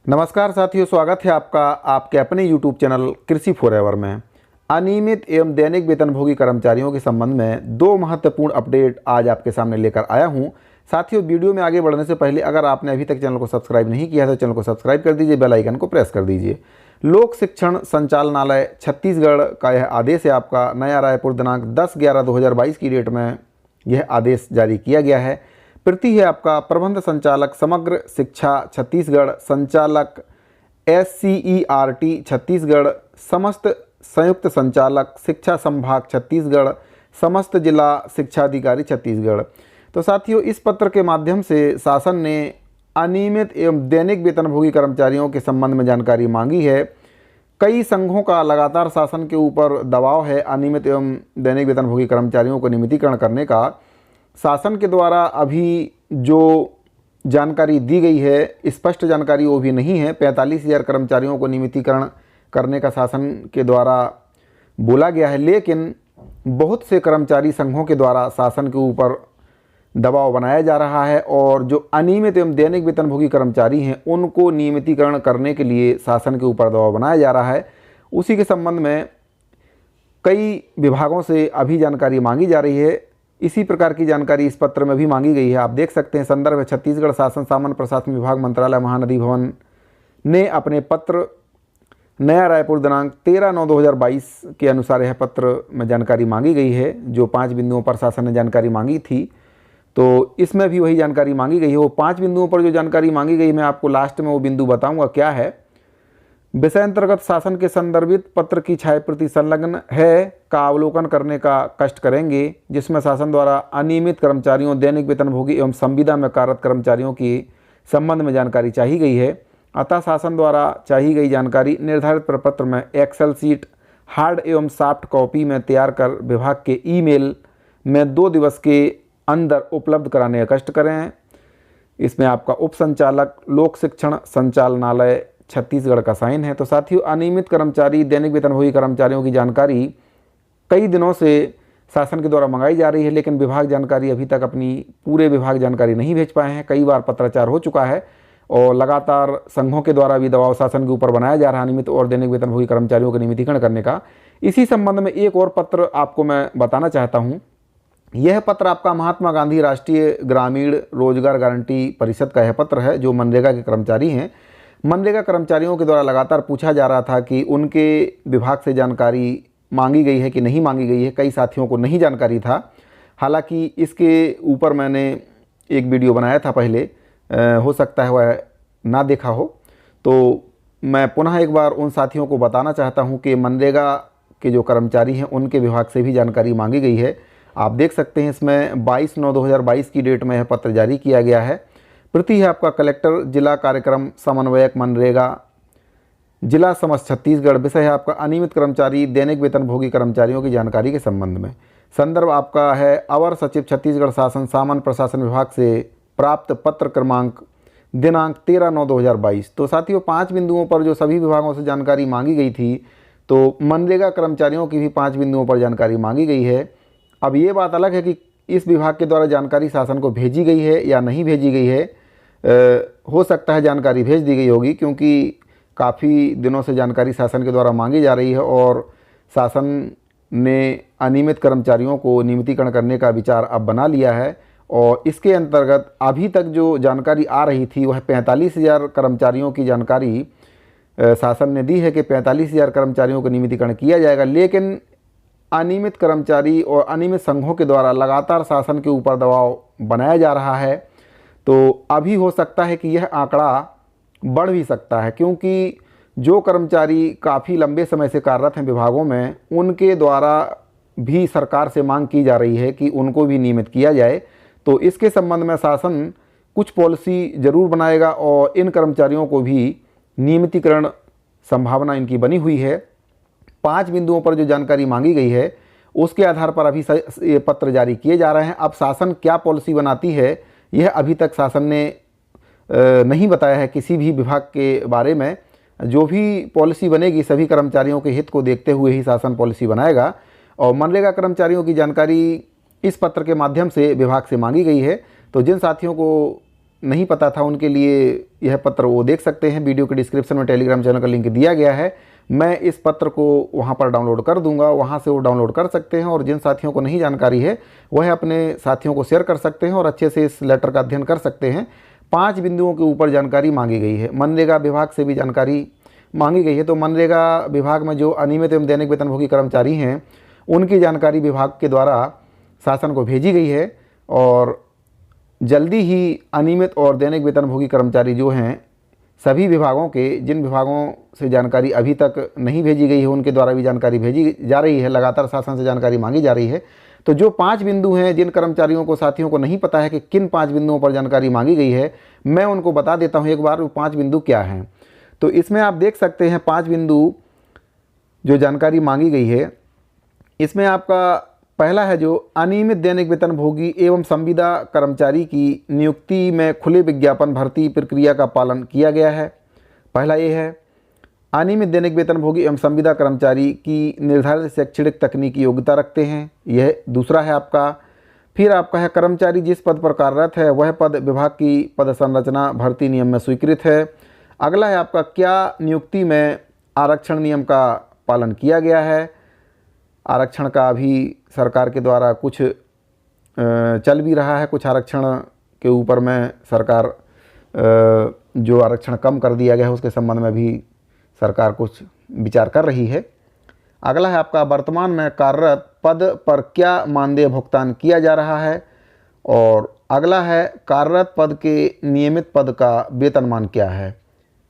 नमस्कार साथियों, स्वागत है आपका आपके अपने YouTube चैनल कृषि फॉरएवर में। अनियमित एवं दैनिक वेतनभोगी कर्मचारियों के संबंध में दो महत्वपूर्ण अपडेट आज आपके सामने लेकर आया हूं। साथियों, वीडियो में आगे बढ़ने से पहले अगर आपने अभी तक चैनल को सब्सक्राइब नहीं किया है तो चैनल को सब्सक्राइब कर दीजिए, बेल आइकन को प्रेस कर दीजिए। लोक शिक्षण संचालनालय छत्तीसगढ़ का यह आदेश है आपका नया रायपुर दिनांक 10/11/2022 की डेट में यह आदेश जारी किया गया है। प्रति है आपका प्रबंध संचालक समग्र शिक्षा छत्तीसगढ़, संचालक SCERT छत्तीसगढ़, समस्त संयुक्त संचालक शिक्षा संभाग छत्तीसगढ़, समस्त जिला शिक्षा अधिकारी छत्तीसगढ़। तो साथियों, इस पत्र के माध्यम से शासन ने अनियमित एवं दैनिक वेतनभोगी कर्मचारियों के संबंध में जानकारी मांगी है। कई संघों का लगातार शासन के ऊपर दबाव है अनियमित एवं दैनिक वेतनभोगी कर्मचारियों को नियमितीकरण करने का। शासन के द्वारा अभी जो जानकारी दी गई है, स्पष्ट जानकारी वो भी नहीं है। 45,000 कर्मचारियों को नियमितीकरण करने का शासन के द्वारा बोला गया है, लेकिन बहुत से कर्मचारी संघों के द्वारा शासन के ऊपर दबाव बनाया जा रहा है और जो अनियमित एवं दैनिक वेतनभोगी कर्मचारी हैं उनको नियमितीकरण करने के लिए शासन के ऊपर दबाव बनाया जा रहा है। उसी के संबंध में कई विभागों से अभी जानकारी मांगी जा रही है। इसी प्रकार की जानकारी इस पत्र में भी मांगी गई है। आप देख सकते हैं, संदर्भ है छत्तीसगढ़ शासन सामान्य प्रशासन विभाग मंत्रालय महानदी भवन ने अपने पत्र नया रायपुर दिनांक 13/9/2022 के अनुसार यह पत्र में जानकारी मांगी गई है। जो 5 बिंदुओं पर शासन ने जानकारी मांगी थी, तो इसमें भी वही जानकारी मांगी गई है। वो 5 बिंदुओं पर जो जानकारी मांगी गई, मैं आपको लास्ट में वो बिंदु बताऊंगा क्या है। विषय अंतर्गत शासन के संदर्भित पत्र की छायाप्रति संलग्न है का अवलोकन करने का कष्ट करेंगे, जिसमें शासन द्वारा अनियमित कर्मचारियों, दैनिक वेतनभोगी एवं संविदा में कार्यरत कर्मचारियों की संबंध में जानकारी चाही गई है। अतः शासन द्वारा चाही गई जानकारी निर्धारित प्रपत्र में एक्सेल सीट हार्ड एवं सॉफ्ट कॉपी में तैयार कर विभाग के ईमेल में 2 दिवस के अंदर उपलब्ध कराने का कष्ट करें। इसमें आपका उप संचालक लोक शिक्षण संचालनालय छत्तीसगढ़ का साइन है। तो साथियों, अनियमित कर्मचारी, दैनिक वेतनभोगी कर्मचारियों की जानकारी कई दिनों से शासन के द्वारा मंगाई जा रही है, लेकिन विभाग जानकारी अभी तक अपनी पूरे विभाग जानकारी नहीं भेज पाए हैं। कई बार पत्राचार हो चुका है और लगातार संघों के द्वारा भी दबाव शासन के ऊपर बनाया जा रहा है अनियमित और दैनिक वेतनभोगी कर्मचारियों के नियमितीकरण करने का। इसी संबंध में एक और पत्र आपको मैं बताना चाहता हूँ। यह पत्र आपका महात्मा गांधी राष्ट्रीय ग्रामीण रोजगार गारंटी परिषद का यह पत्र है, जो मनरेगा के कर्मचारी हैं। मनरेगा कर्मचारियों के द्वारा लगातार पूछा जा रहा था कि उनके विभाग से जानकारी मांगी गई है कि नहीं मांगी गई है। कई साथियों को नहीं जानकारी था। हालांकि इसके ऊपर मैंने एक वीडियो बनाया था पहले, हो सकता है वह ना देखा हो, तो मैं पुनः एक बार उन साथियों को बताना चाहता हूं कि मनरेगा के जो कर्मचारी हैं उनके विभाग से भी जानकारी मांगी गई है। आप देख सकते हैं, इसमें 22/9/2022 की डेट में यह पत्र जारी किया गया है। प्रति है आपका कलेक्टर जिला कार्यक्रम समन्वयक मनरेगा जिला समस्त छत्तीसगढ़। विषय है आपका अनियमित कर्मचारी, दैनिक वेतनभोगी कर्मचारियों की जानकारी के संबंध में। संदर्भ आपका है अवर सचिव छत्तीसगढ़ शासन सामान्य प्रशासन विभाग से प्राप्त पत्र क्रमांक दिनांक 13/9/2022। तो साथियों, 5 बिंदुओं पर जो सभी विभागों से जानकारी मांगी गई थी, तो मनरेगा कर्मचारियों की भी 5 बिंदुओं पर जानकारी मांगी गई है। अब ये बात अलग है कि इस विभाग के द्वारा जानकारी शासन को भेजी गई है या नहीं भेजी गई है। हो सकता है जानकारी भेज दी गई होगी, क्योंकि काफ़ी दिनों से जानकारी शासन के द्वारा मांगी जा रही है और शासन ने अनियमित कर्मचारियों को नियमितीकरण करने का विचार अब बना लिया है। और इसके अंतर्गत अभी तक जो जानकारी आ रही थी वह 45,000 कर्मचारियों की जानकारी शासन ने दी है कि 45,000 कर्मचारियों को नियमितीकरण किया जाएगा। लेकिन अनियमित कर्मचारी और अनियमित संघों के द्वारा लगातार शासन के ऊपर दबाव बनाया जा रहा है। तो अभी हो सकता है कि यह आंकड़ा बढ़ भी सकता है, क्योंकि जो कर्मचारी काफ़ी लंबे समय से कार्यरत हैं विभागों में, उनके द्वारा भी सरकार से मांग की जा रही है कि उनको भी नियमित किया जाए। तो इसके संबंध में शासन कुछ पॉलिसी जरूर बनाएगा और इन कर्मचारियों को भी नियमितीकरण संभावना इनकी बनी हुई है। 5 बिंदुओं पर जो जानकारी मांगी गई है उसके आधार पर अभी ये पत्र जारी किए जा रहे हैं। अब शासन क्या पॉलिसी बनाती है यह अभी तक शासन ने नहीं बताया है किसी भी विभाग के बारे में। जो भी पॉलिसी बनेगी सभी कर्मचारियों के हित को देखते हुए ही शासन पॉलिसी बनाएगा। और मनरेगा कर्मचारियों की जानकारी इस पत्र के माध्यम से विभाग से मांगी गई है। तो जिन साथियों को नहीं पता था उनके लिए यह पत्र वो देख सकते हैं। वीडियो के डिस्क्रिप्शन में टेलीग्राम चैनल का लिंक दिया गया है। मैं इस पत्र को वहां पर डाउनलोड कर दूंगा, वहां से वो डाउनलोड कर सकते हैं और जिन साथियों को नहीं जानकारी है वह अपने साथियों को शेयर कर सकते हैं और अच्छे से इस लेटर का अध्ययन कर सकते हैं। 5 बिंदुओं के ऊपर जानकारी मांगी गई है। मनरेगा विभाग से भी जानकारी मांगी गई है। तो मनरेगा विभाग में जो अनियमित एवं दैनिक वेतनभोगी कर्मचारी हैं उनकी जानकारी विभाग के द्वारा शासन को भेजी गई है और जल्दी ही अनियमित और दैनिक वेतनभोगी कर्मचारी जो हैं सभी विभागों के, जिन विभागों से जानकारी अभी तक नहीं भेजी गई है उनके द्वारा भी जानकारी भेजी जा रही है। लगातार शासन से जानकारी मांगी जा रही है। तो जो 5 बिंदु हैं, जिन कर्मचारियों को, साथियों को नहीं पता है कि किन 5 बिंदुओं पर जानकारी मांगी गई है, मैं उनको बता देता हूं एक बार वो 5 बिंदु क्या हैं। तो इसमें आप देख सकते हैं 5 बिंदु जो जानकारी मांगी गई है। इसमें आपका पहला है जो अनियमित दैनिक वेतनभोगी एवं संविदा कर्मचारी की नियुक्ति में खुले विज्ञापन भर्ती प्रक्रिया का पालन किया गया है। पहला ये है अनियमित दैनिक वेतनभोगी एवं संविदा कर्मचारी की निर्धारित शैक्षणिक तकनीकी योग्यता रखते हैं, यह दूसरा है आपका। फिर आपका है कर्मचारी जिस पद पर कार्यरत है वह पद विभाग की पद संरचना भर्ती नियम में स्वीकृत है। अगला है आपका क्या नियुक्ति में आरक्षण नियम का पालन किया गया है। आरक्षण का भी सरकार के द्वारा कुछ चल भी रहा है, कुछ आरक्षण के ऊपर में सरकार जो आरक्षण कम कर दिया गया है उसके संबंध में भी सरकार कुछ विचार कर रही है। अगला है आपका वर्तमान में कार्यरत पद पर क्या मानदेय भुगतान किया जा रहा है। और अगला है कार्यरत पद के नियमित पद का वेतनमान क्या है।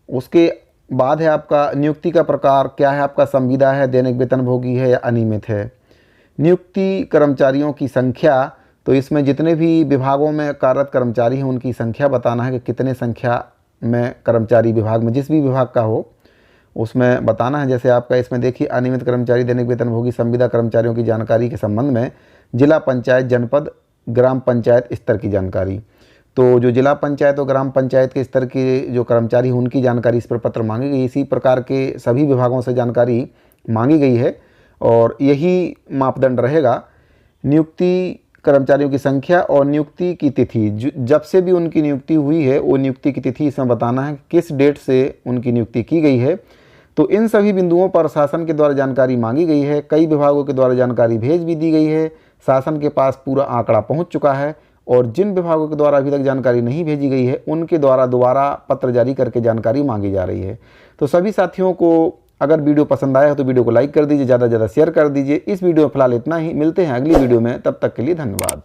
उसके बाद है आपका नियुक्ति का प्रकार क्या है, आपका संविदा है, दैनिक वेतनभोगी है या अनियमित है। नियुक्ति कर्मचारियों की संख्या, तो इसमें जितने भी विभागों में कार्यरत कर्मचारी हैं उनकी संख्या बताना है कि कितने संख्या में कर्मचारी विभाग में, जिस भी विभाग का हो उसमें बताना है। जैसे आपका इसमें देखिए अनियमित कर्मचारी, दैनिक वेतनभोगी, संविदा कर्मचारियों की जानकारी के संबंध में जिला पंचायत, जनपद, ग्राम पंचायत स्तर की जानकारी। तो जो जिला पंचायत और ग्राम पंचायत के स्तर के जो कर्मचारी हैं उनकी जानकारी इस पर पत्र मांगी गई। इसी प्रकार के सभी विभागों से जानकारी मांगी गई है और यही मापदंड रहेगा। नियुक्ति कर्मचारियों की संख्या और नियुक्ति की तिथि, जब से भी उनकी नियुक्ति हुई है वो नियुक्ति की तिथि इसमें बताना है, किस डेट से उनकी नियुक्ति की गई है। तो इन सभी बिंदुओं पर शासन के द्वारा जानकारी मांगी गई है। कई विभागों के द्वारा जानकारी भेज भी दी गई है। शासन के पास पूरा आंकड़ा पहुँच चुका है और जिन विभागों के द्वारा अभी तक जानकारी नहीं भेजी गई है उनके द्वारा दोबारा पत्र जारी करके जानकारी मांगी जा रही है। तो सभी साथियों को अगर वीडियो पसंद आया हो तो वीडियो को लाइक कर दीजिए, ज़्यादा से ज़्यादा शेयर कर दीजिए। इस वीडियो में फिलहाल इतना ही, मिलते हैं अगली वीडियो में, तब तक के लिए धन्यवाद।